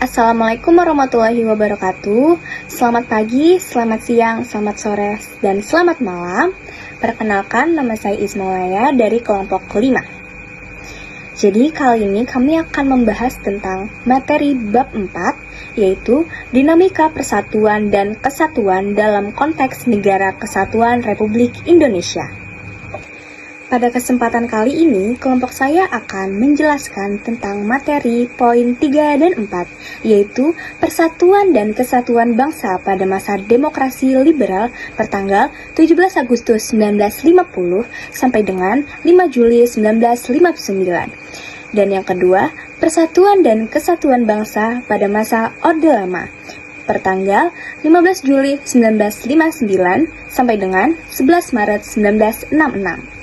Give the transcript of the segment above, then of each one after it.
Assalamualaikum warahmatullahi wabarakatuh. Selamat pagi, selamat siang, selamat sore, dan selamat malam. Perkenalkan, nama saya Ismailaya dari kelompok 5. Jadi kali ini kami akan membahas tentang materi bab 4, yaitu dinamika persatuan dan kesatuan dalam konteks Negara Kesatuan Republik Indonesia. Pada kesempatan kali ini, kelompok saya akan menjelaskan tentang materi poin 3 dan 4, yaitu persatuan dan kesatuan bangsa pada masa demokrasi liberal pertanggal 17 Agustus 1950 sampai dengan 5 Juli 1959. Dan yang kedua, persatuan dan kesatuan bangsa pada masa Orde Lama pertanggal 15 Juli 1959 sampai dengan 11 Maret 1966.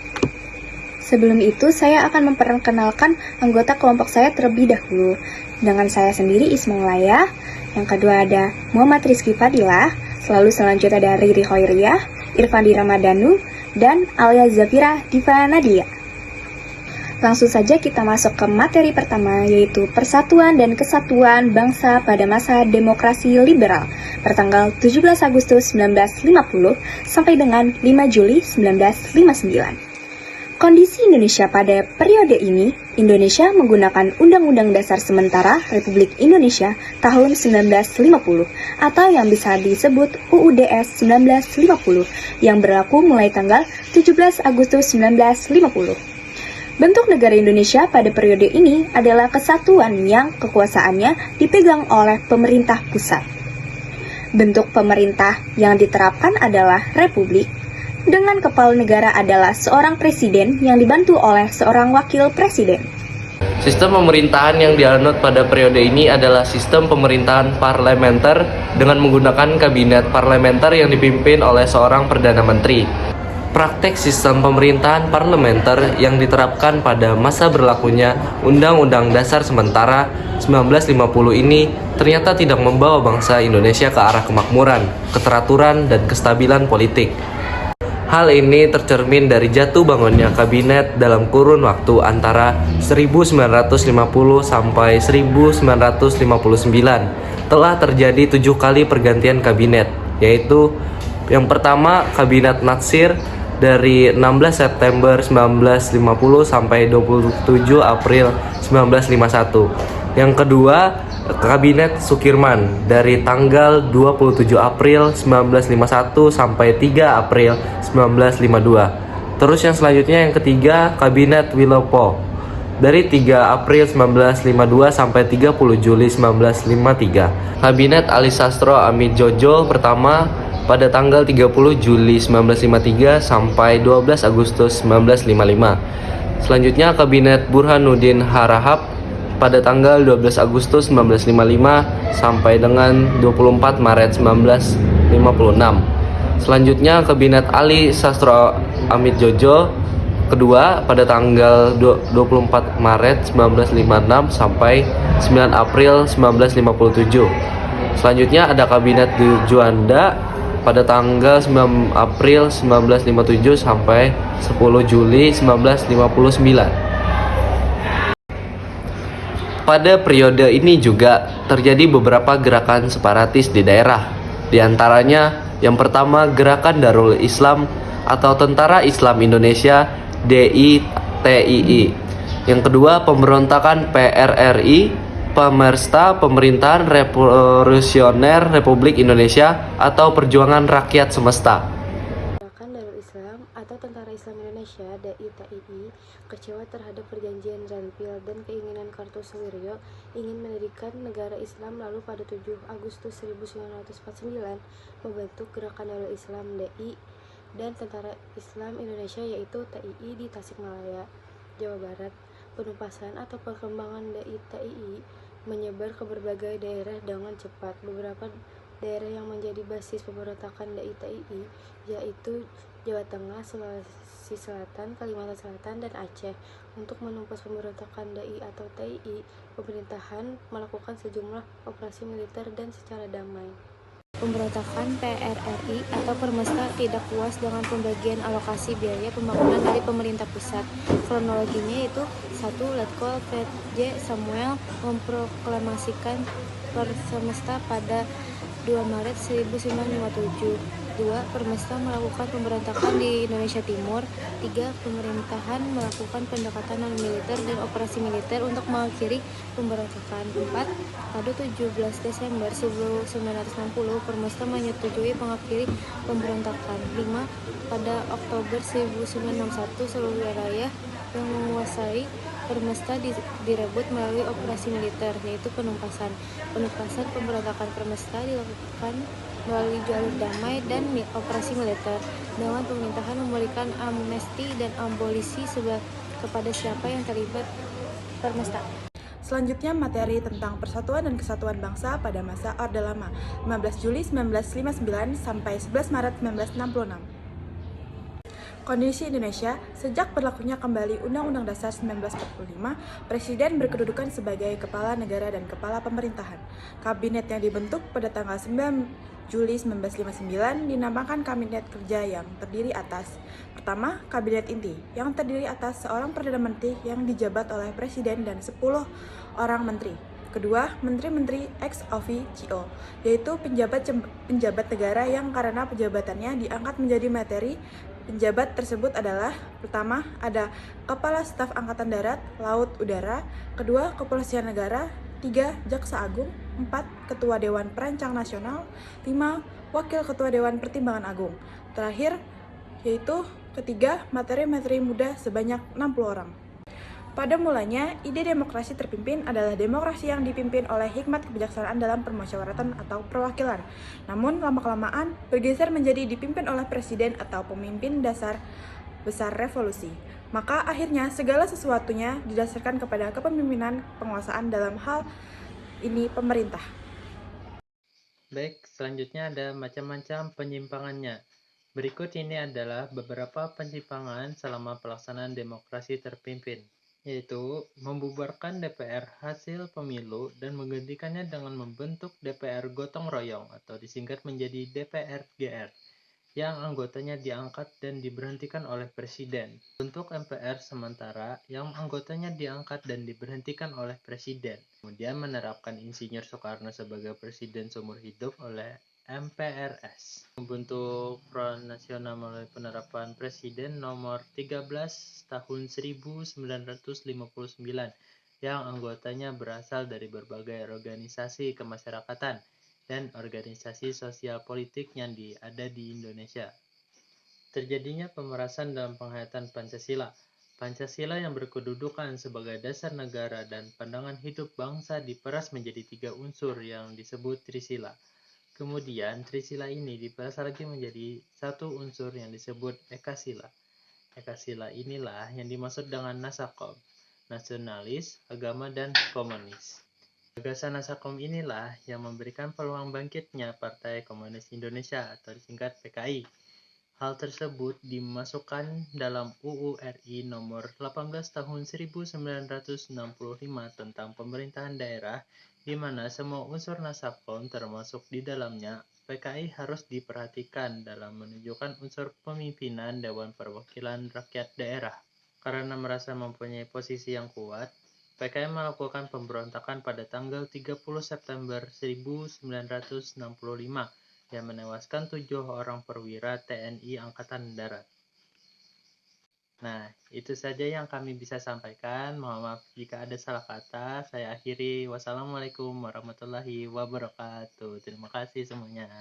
Sebelum itu, saya akan memperkenalkan anggota kelompok saya terlebih dahulu. Dengan saya sendiri, Ismailaya. Yang kedua ada Muhammad Rizky Fadilah. Selanjutnya ada Riri Hoiriyah, Irfandi Ramadhanu, dan Alia Zafira Diva Nadia. Langsung saja kita masuk ke materi pertama, yaitu persatuan dan kesatuan bangsa pada masa demokrasi liberal pertanggal 17 Agustus 1950 sampai dengan 5 Juli 1959. Kondisi Indonesia pada periode ini, Indonesia menggunakan Undang-Undang Dasar Sementara Republik Indonesia tahun 1950 atau yang bisa disebut UUDS 1950 yang berlaku mulai tanggal 17 Agustus 1950. Bentuk negara Indonesia pada periode ini adalah kesatuan yang kekuasaannya dipegang oleh pemerintah pusat. Bentuk pemerintah yang diterapkan adalah republik, dengan kepala negara adalah seorang presiden yang dibantu oleh seorang wakil presiden. Sistem pemerintahan yang dianut pada periode ini adalah sistem pemerintahan parlementer dengan menggunakan kabinet parlementer yang dipimpin oleh seorang Perdana Menteri. Praktek sistem pemerintahan parlementer yang diterapkan pada masa berlakunya Undang-Undang Dasar Sementara 1950 ini ternyata tidak membawa bangsa Indonesia ke arah kemakmuran, keteraturan, dan kestabilan politik. Hal ini tercermin dari jatuh bangunnya kabinet dalam kurun waktu antara 1950 sampai 1959. Telah terjadi 7 kali pergantian kabinet, yaitu yang pertama kabinet Natsir dari 16 September 1950 sampai 27 April 1951. Yang kedua, Kabinet Sukirman dari tanggal 27 April 1951 sampai 3 April 1952. Terus yang selanjutnya yang ketiga, Kabinet Wilopo dari 3 April 1952 sampai 30 Juli 1953. Kabinet Ali Sastro Amit Jojo pertama pada tanggal 30 Juli 1953 sampai 12 Agustus 1955. Selanjutnya Kabinet Burhanuddin Harahap pada tanggal 12 Agustus 1955 sampai dengan 24 Maret 1956. Selanjutnya Kabinet Ali Sastro Amit Jojo kedua pada tanggal 24 Maret 1956 sampai 9 April 1957. Selanjutnya ada Kabinet Juanda pada tanggal 9 April 1957 sampai 10 Juli 1959. Pada periode ini juga terjadi beberapa gerakan separatis di daerah. Di antaranya, yang pertama Gerakan Darul Islam atau Tentara Islam Indonesia DITII. Yang kedua, pemberontakan PRRI, Pemersta Pemerintahan Revolusioner Republik Indonesia atau Perjuangan Rakyat Semesta. Gerakan Darul Islam atau Tentara Islam Indonesia DITII kecewa terhadap perjanjian Renville dan keinginan Kartosuwiryo ingin mendirikan negara Islam, lalu pada 7 Agustus 1949 membentuk Gerakan Darul Islam DI dan Tentara Islam Indonesia yaitu TII di Tasikmalaya, Jawa Barat. Penumpasan atau perkembangan DITII menyebar ke berbagai daerah dengan cepat. Beberapa daerah yang menjadi basis pemberontakan DITII yaitu Jawa Tengah, Sulawesi Selatan, Kalimantan Selatan, dan Aceh. Untuk menumpas pemberontakan DI atau TII, pemerintahan melakukan sejumlah operasi militer dan secara damai. Pemberontakan PRRI atau Permesta tidak puas dengan pembagian alokasi biaya pembangunan dari pemerintah pusat. Kronologinya yaitu 1. Letkol PJ Samuel memproklamasikan Persemesta pada 2 Maret 1957. 2. Permesta melakukan pemberontakan di Indonesia Timur. 3. Pemerintahan melakukan pendekatan non-militer dan operasi militer untuk mengakhiri pemberontakan. 4. Pada 17 Desember 1960, Permesta menyetujui mengakhiri pemberontakan. 5. Pada Oktober 1961, seluruh wilayah yang menguasai Permesta direbut melalui operasi militer, yaitu penumpasan. Penumpasan pemberontakan Permesta dilakukan melalui jalur damai dan operasi militer, dengan pemerintahan memberikan amnesti dan abolisi kepada siapa yang terlibat Permesta. Selanjutnya materi tentang persatuan dan kesatuan bangsa pada masa Orde Lama, 15 Juli 1959 sampai 11 Maret 1966. Kondisi Indonesia, sejak berlakunya kembali Undang-Undang Dasar 1945, Presiden berkedudukan sebagai Kepala Negara dan Kepala Pemerintahan. Kabinet yang dibentuk pada tanggal 9 Juli 1959 dinamakan Kabinet Kerja yang terdiri atas: pertama, Kabinet Inti, yang terdiri atas seorang Perdana Menteri yang dijabat oleh Presiden dan 10 orang Menteri. Kedua, Menteri-Menteri ex officio, yaitu penjabat negara yang karena penjabatannya diangkat menjadi materi. Penjabat tersebut adalah: pertama, ada Kepala Staf Angkatan Darat, Laut, Udara. Kedua, Kepolisian Negara. 3. Jaksa Agung. 4. Ketua Dewan Perancang Nasional. 5. Wakil Ketua Dewan Pertimbangan Agung. Terakhir, yaitu ketiga, materi-materi muda sebanyak 60 orang. Pada mulanya, ide demokrasi terpimpin adalah demokrasi yang dipimpin oleh hikmat kebijaksanaan dalam permusyawaratan atau perwakilan. Namun, lama-kelamaan bergeser menjadi dipimpin oleh presiden atau pemimpin dasar besar revolusi. Maka akhirnya segala sesuatunya didasarkan kepada kepemimpinan penguasaan, dalam hal ini pemerintah. Baik, selanjutnya ada macam-macam penyimpangannya. Berikut ini adalah beberapa penyimpangan selama pelaksanaan demokrasi terpimpin, yaitu membubarkan DPR hasil pemilu dan menggantikannya dengan membentuk DPR gotong royong atau disingkat menjadi DPR-GR, yang anggotanya diangkat dan diberhentikan oleh Presiden. Bentuk MPR sementara yang anggotanya diangkat dan diberhentikan oleh Presiden. Kemudian menerapkan Insinyur Soekarno sebagai Presiden seumur hidup oleh MPRS. Membentuk Front Nasional melalui penerapan Presiden nomor 13 tahun 1959 yang anggotanya berasal dari berbagai organisasi kemasyarakatan dan organisasi sosial politik yang ada di Indonesia. Terjadinya pemerasan dalam penghayatan Pancasila. Pancasila yang berkedudukan sebagai dasar negara dan pandangan hidup bangsa diperas menjadi 3 unsur yang disebut Trisila. Kemudian Trisila ini diperas lagi menjadi 1 unsur yang disebut Ekasila. Ekasila inilah yang dimaksud dengan Nasakom, nasionalis, agama, dan komunis. Gagasan Nasakom inilah yang memberikan peluang bangkitnya Partai Komunis Indonesia atau disingkat PKI. Hal tersebut dimasukkan dalam UU RI nomor 18 tahun 1965 tentang pemerintahan daerah, di mana semua unsur Nasakom termasuk di dalamnya. PKI harus diperhatikan dalam menunjukkan unsur pemimpinan Dewan Perwakilan Rakyat Daerah. Karena merasa mempunyai posisi yang kuat, PKI melakukan pemberontakan pada tanggal 30 September 1965 yang menewaskan 7 orang perwira TNI Angkatan Darat. Nah, itu saja yang kami bisa sampaikan. Mohon maaf jika ada salah kata. Saya akhiri. Wassalamualaikum warahmatullahi wabarakatuh. Terima kasih semuanya.